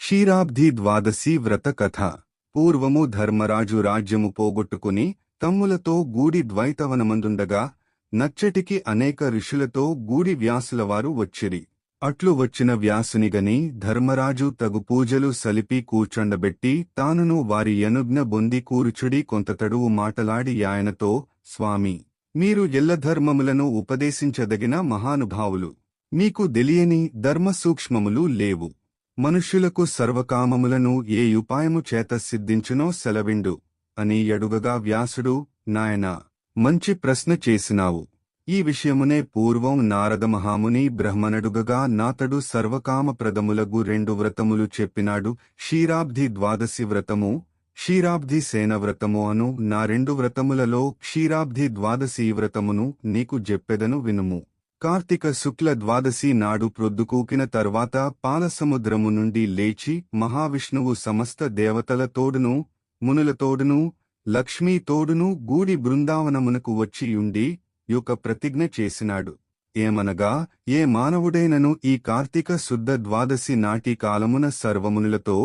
క్షీరాబ్ధి ద్వాదశి వ్రత కథ. పూర్వము ధర్మరాజు రాజ్యము పోగొట్టుకుని తమ్ములతో గూడి ద్వైతవనమందుండగా నచ్చటికి అనేక ఋషులతో గూడి వ్యాసులవారు వచ్చిరి. అట్లు వచ్చిన వ్యాసునిగని ధర్మరాజు తగు పూజలు సలిపి కూర్చొండబెట్టి తానును వారి యనుజ్ఞ బొంది కూరుచుడి కొంతతడువు మాటలాడి యాయనతో, స్వామి, మీరు ఎల్లధర్మములను ఉపదేశించదగిన మహానుభావులు. మీకు దెలియని ధర్మసూక్ష్మములు లేవు. మనుష్యులకు సర్వకామములను ఏ ఉపాయము చేత సిద్ధించునో సెలవిండు అని యడుగగా వ్యాసుడు, నాయనా, మంచి ప్రశ్న చేసినావు. ఈ విషయమునే పూర్వం నారద మహాముని బ్రహ్మనడుగగా నాతడు సర్వకామప్రదములగు 2 వ్రతములు చెప్పినాడు. క్షీరాబ్ధి ద్వాదశి వ్రతము, క్షీరాబ్ధి సేన వ్రతము అను నా 2 వ్రతములలో క్షీరాబ్ధి ద్వాదశి వ్రతమును నీకు జెప్పెదను వినుము. కార్తీక శుక్ల ద్వాదశి నాడు ప్రొద్దుకూకిన తర్వాత పాలసముద్రము నుండి లేచి మహావిష్ణువు సమస్త దేవతల తోడును మునుల తోడును లక్ష్మీ తోడును గూడి బృందావనమునకు వచ్చియుండి యొక్క ప్రతిజ్ఞ చేసినాడు. ఏమనగా, ఏ మానవుడైనను ఈ కార్తీక శుద్ధ ద్వాదశి నాటి కాలమున సర్వమునులతో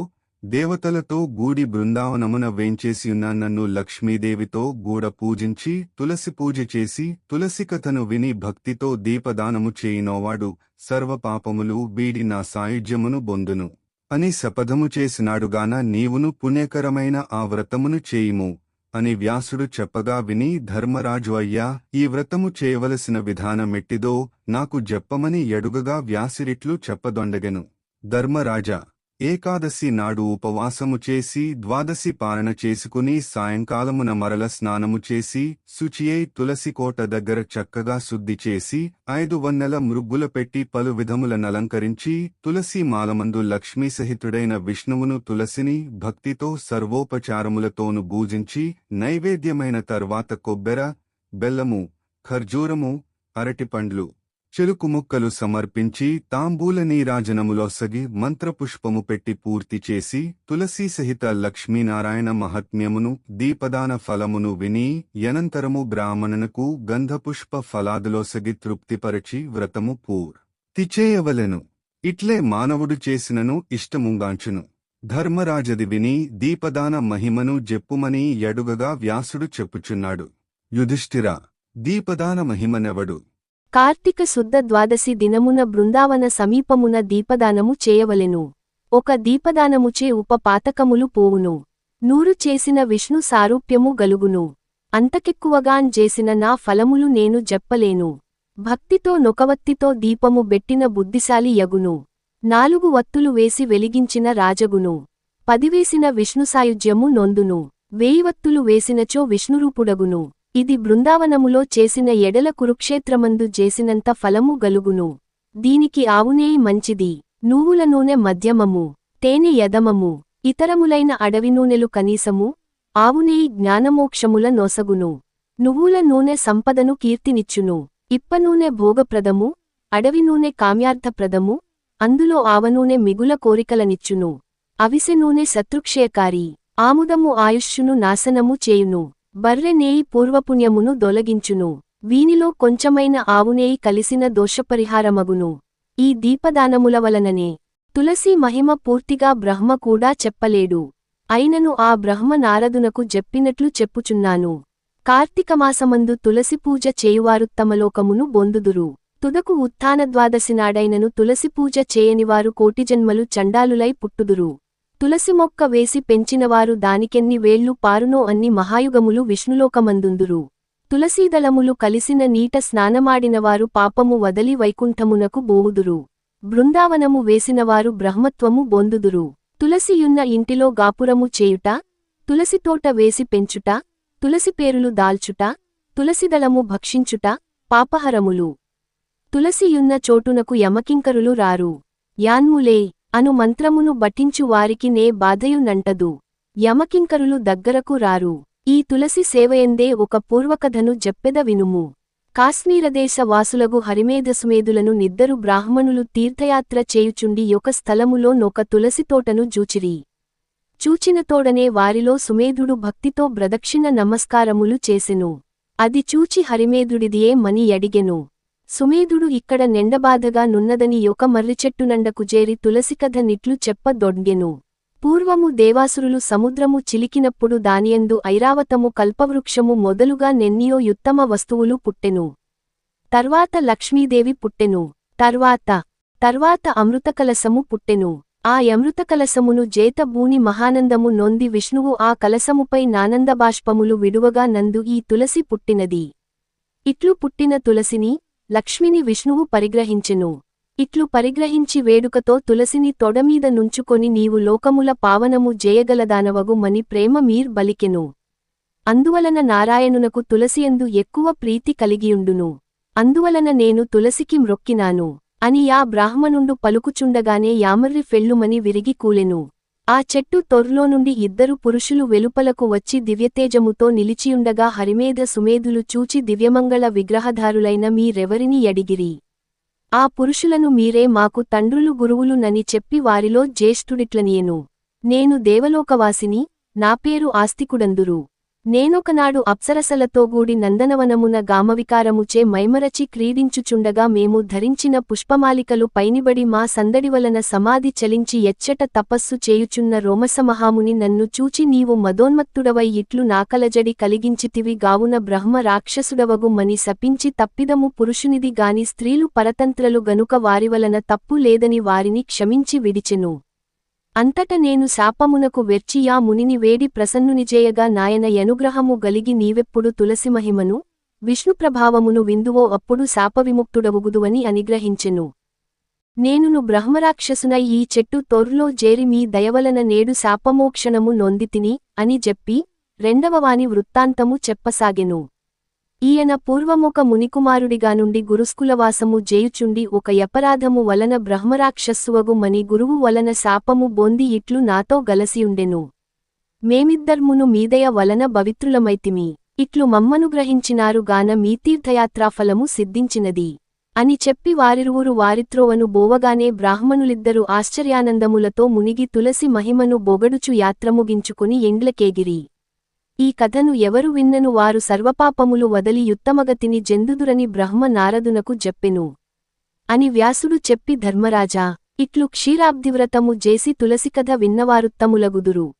దేవతలతో గూడి బృందావనమున వేంచేసియున్న నన్ను లక్ష్మీదేవితో గూడ పూజించి తులసి పూజ చేసి తులసి కథను విని భక్తితో దీపదానము చేయినోవాడు సర్వపాపములు వీడి నా సాయుధ్యమును బొందును అని శపథము చేసినాడుగాన నీవును పుణ్యకరమైన ఆ వ్రతమును చేయిము అని వ్యాసుడు చెప్పగా విని ధర్మరాజు, అయ్యా, ఈ వ్రతము చేయవలసిన విధానమెట్టిదో నాకు జెప్పమని యడుగగా వ్యాసిరిట్లు చెప్పదొండగెను. ధర్మరాజా, ఏకాదశి నాడు ఉపవాసము చేసి ద్వాదశి పారణ చేసుకుని సాయంకాలమున మరల స్నానము చేసి శుచియై తులసికోట దగ్గర చక్కగా శుద్ధి చేసి 5 వన్నెల మృగ్గుల పెట్టి పలు విధములనలంకరించి తులసి మాలమందు లక్ష్మీసహితుడైన విష్ణువును తులసిని భక్తితో సర్వోపచారములతోను పూజించి నైవేద్యమైన తర్వాత కొబ్బెర, బెల్లము, ఖర్జూరము, అరటిపండ్లు, చెరుకు ముక్కలు సమర్పించి తాంబూల నీరాజనములొసగి మంత్రపుష్పము పెట్టి పూర్తి చేసి తులసీ సహిత లక్ష్మీనారాయణ మహాత్మ్యమును దీపదాన ఫలమును విని యనంతరము బ్రాహ్మణునకు గంధపుష్ప ఫలాదులొసగి తృప్తిపరచి వ్రతము పూర్తిచేయవలెను. ఇట్లే మానవుడు చేసినను ఇష్టముంగాంచును. ధర్మరాజది విని దీపదాన మహిమను జెప్పుమని యడుగగా వ్యాసుడు చెప్పుచున్నాడు. యుధిష్ఠిరా, దీపదాన మహిమనెవడు? కార్తీక శుద్ధ ద్వాదశి దినమున బృందావన సమీపమున దీపదానము చేయవలెను. ఒక దీపదానముచే ఉపపాతకములు పోవును. 100 చేసిన విష్ణు సారూప్యము గలుగును. అంతకెక్కువగాన్ చేసిన నా ఫలములు నేను జెప్పలేను. భక్తితో నొకవత్తితో దీపము బెట్టిన బుద్ధిశాలి యగును. 4 వత్తులు వేసి వెలిగించిన రాజగును. 10 వేసిన విష్ణుసాయుజ్యము నొందును. 1000 వత్తులు వేసినచో విష్ణురూపుడగును. ఇది బృందావనములో చేసిన ఎడల కురుక్షేత్రమందు చేసినంత ఫలము గలుగును. దీనికి ఆవునేయి మంచిది, నువ్వుల నూనె మధ్యమము, తేనె యదమము, ఇతరములైన అడవి నూనెలు కనీసము, ఆవునేయి జ్ఞానమోక్షముల నొసగును. నువ్వుల నూనె సంపదను కీర్తినిచ్చును. ఇప్పనూనె భోగప్రదము, అడవి నూనె కామ్యార్థప్రదము, అందులో ఆవనూనె మిగుల కోరికలనిచ్చును. అవిసె నూనె శత్రుక్షయకారి, ఆముదము ఆయుష్షును నాశనము చేయును. బర్రె నేయి పూర్వపుణ్యమును దొలగించును. వీనిలో కొంచెమైన ఆవునేయి కలిసిన దోషపరిహారమగును. ఈ దీపదానముల వలననే తులసి మహిమ పూర్తిగా బ్రహ్మ కూడా చెప్పలేడు. అయినను ఆ బ్రహ్మ నారదునకు జెప్పినట్లు చెప్పుచున్నాను. కార్తీకమాసమందు తులసి పూజ చేయువారుత్తమలోకమును బొందుదురు. తుదకు ఉత్థానద్వాదశినాడైనను తులసి పూజ చేయనివారు కోటిజన్మలు చండాలులై పుట్టుదురు. తులసి మొక్క వేసి పెంచినవారు దానికెన్ని వేళ్లు పారునో అన్ని మహాయుగములు విష్ణులోకమందుందురు. తులసీదళములు కలిసిన నీట స్నానమాడినవారు పాపము వదలి వైకుంఠమునకు బోవుదురు. బృందావనము వేసినవారు బ్రహ్మత్వము బొందుదురు. తులసియున్న ఇంటిలో గాపురము చేయుట, తులసితోట వేసి పెంచుట, తులసి పేరులు దాల్చుట, తులసిదళము భక్షించుట పాపహరములు. తులసియున్న చోటునకు యమకింకరులు రారు. యాన్ములే అను మంత్రమును బట్టించు వారికి నే బాధయు నంటదు. యమకింకరులు దగ్గరకు రారు. ఈ తులసి సేవయందే ఒక పూర్వకథను జెప్పెద వినుము. కాశ్మీరదేశ వాసులగు హరిమేధసుమేధులను నిద్దరు బ్రాహ్మణులు తీర్థయాత్ర చేయుచుండి యొక్క స్థలములో నొక తులసితోటను జూచిరి. చూచినతోడనే వారిలో సుమేధుడు భక్తితో ప్రదక్షిణ నమస్కారములు చేసెను. అది చూచి హరిమేధుడిదియే మని యడిగెను. సుమేధుడు ఇక్కడ నెండబాధగా నున్నదని ఒక మర్రిచెట్టునండకు జేరి తులసికథ నిట్లు చెప్పదొడ్గెను. పూర్వము దేవాసురులు సముద్రము చిలికినప్పుడు దానియందు ఐరావతము కల్పవృక్షము మొదలుగా నెన్నియో యుత్తమ వస్తువులు పుట్టెను. తర్వాత లక్ష్మీదేవి పుట్టెను. తర్వాత అమృతకలసము పుట్టెను. ఆ యమృతకలసమును జేతబూని మహానందము నొంది విష్ణువు ఆ కలసముపై నానందబాష్పములు విడువగా నందు ఈ తులసి పుట్టినది. ఇట్లు పుట్టిన తులసిని లక్ష్మిని విష్ణువు పరిగ్రహించెను. ఇట్లు పరిగ్రహించి వేడుకతో తులసిని తొడమీద నుంచుకొని నీవు లోకముల పావనము జేయగలదానవగు మని ప్రేమ మీర్ బలికెను. అందువలన నారాయణునకు తులసియందు ఎక్కువ ప్రీతి కలిగియుండును. అందువలన నేను తులసికి మ్రొక్కినాను అని ఆ బ్రాహ్మణుండు పలుకుచుండగానే యామర్రి ఫెళ్ళుమని విరిగి కూలెను. ఆ చెట్టు తొర్లో నుండి ఇద్దరు పురుషులు వెలుపలకు వచ్చి దివ్యతేజముతో నిలిచియుండగా హరిమేధ సుమేధులు చూచి దివ్యమంగళ విగ్రహధారులైన మీరెవరిని యడిగిరి? ఆ పురుషులను మీరే మాకు తండ్రులు గురువులు నని చెప్పి వారిలో జ్యేష్ఠుడిట్లనియెను. నేను దేవలోకవాసిని, నా పేరు ఆస్తికుడందురు. నేనొకనాడు అప్సరసలతో గూడి నందనవనమున గామవికారముచే మైమరచి క్రీడించుచుండగా మేము ధరించిన పుష్పమాలికలు పైనిబడి మా సందడివలన సమాధి చలించి ఎచ్చట తపస్సు చేయుచున్న రోమసమహాముని నన్ను చూచి నీవు మదోన్మత్తుడవై ఇట్లు నాకలజడి కలిగించితివి గావున బ్రహ్మ రాక్షసుడవగు మని శపించి తప్పిదము పురుషునిది గాని స్త్రీలు పరతంత్రలు గనుక వారివలన తప్పు లేదని వారిని క్షమించి విడిచెను. అంతట నేను శాపమునకు వెర్చియా మునిని వేడి ప్రసన్నునిజేయగా నాయన యనుగ్రహము గలిగి నీవెప్పుడు తులసిమహిమను విష్ణుప్రభావమును విందువో అప్పుడు శాపవిముక్తుడవుగుదువని అనుగ్రహించెను. నేనును బ్రహ్మరాక్షసునై ఈ చెట్టు తొర్లో జేరి మీ దయవలన నేడు శాపమోక్షణము నొందితిని అని చెప్పి రెండవవాని వృత్తాంతము చెప్పసాగెను. ఈయన పూర్వమొక మునికుమారుడిగానుండి గురుస్కులవాసము జేయుచుండి ఒక యపరాధము వలన బ్రహ్మరాక్షస్సువగు మని గురువు వలన శాపము బొంది ఇట్లు నాతో గలసియుండెను. మేమిద్దర్మును మీదయ వలన పవిత్రులమైతిమి. ఇట్లు మమ్మనుగ్రహించినారు గాన మీ తీర్థయాత్రాఫలము సిద్ధించినది అని చెప్పి వారిరువురు వారిత్రోవను బోవగానే బ్రాహ్మణులిద్దరు ఆశ్చర్యానందములతో మునిగి తులసి మహిమను బొగడుచు యాత్రముగించుకుని ఎండ్లకేగిరి. ఈ కథను ఎవరు విన్నను వారు సర్వపాపములు వదలి యుత్తమగతిని జెందుదురని బ్రహ్మ నారదునకు జెప్పెను అని వ్యాసుడు చెప్పి ధర్మరాజా ఇట్లు క్షీరాబ్దివ్రతము జేసి తులసికథ విన్నవారుత్తములగుదురు.